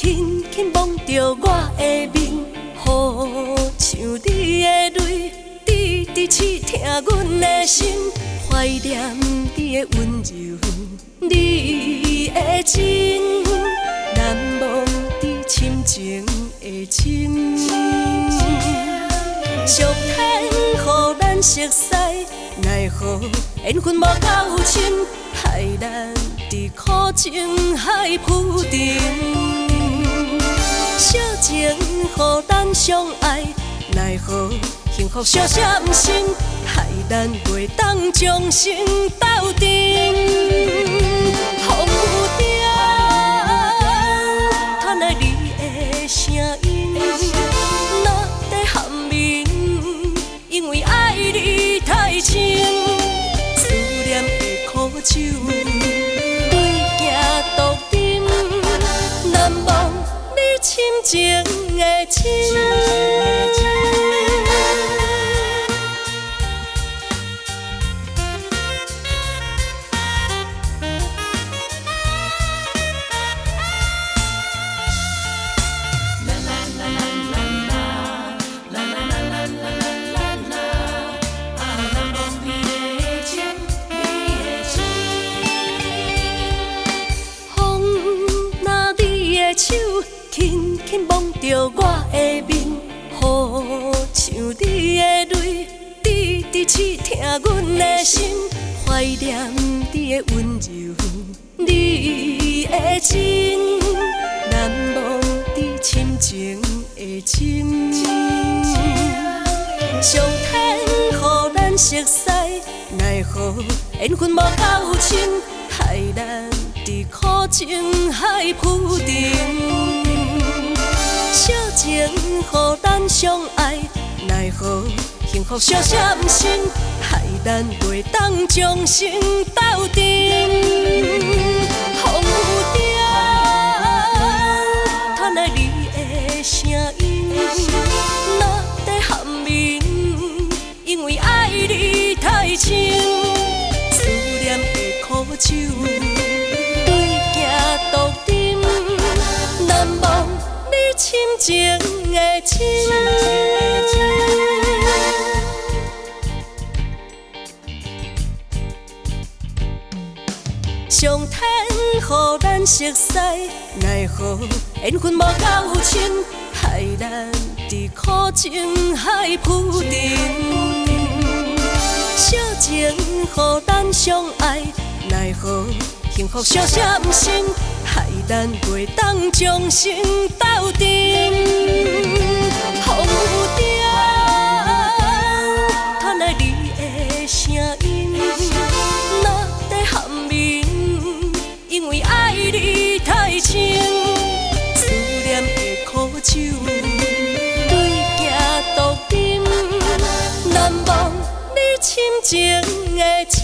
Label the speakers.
Speaker 1: 轻轻望着我的面，好像你的泪，滴滴刺痛阮的心。怀念你的温柔，你的情，难忘你深情的情。上天予咱熟悉，奈何缘分无够深，害咱伫苦情海浮沉。小情予咱相爱，奈何幸福小闪身，害咱袂当将心斗阵。风有中传来你的声音，若在喊鸣，因为爱你太深，思念的苦酒对行独饮，难忘你深情的情。手轻轻望着我的面，好像你的泪，滴滴刺痛阮的心。怀念你的温柔，你的情，难忘你深情的情。上天予咱熟悉，奈何缘分无够深，害咱伫苦情海浮沉。小情予咱相爱，奈何幸福小闪身，害咱袂当将心斗阵。风有中传来你的声音，若在喊鸣，因为爱你太深，思念的苦酒对行独饮，难忘你深情的情。上天予咱熟悉，奈何缘分无够深，害咱伫苦情海浮沉。小情予咱相爱，奈何幸福小闪身，害咱袂当将心斗阵。风有中传来你的声音，若在喊鸣，因为爱你太深，思念的苦酒对行独饮，难忘你深情的情。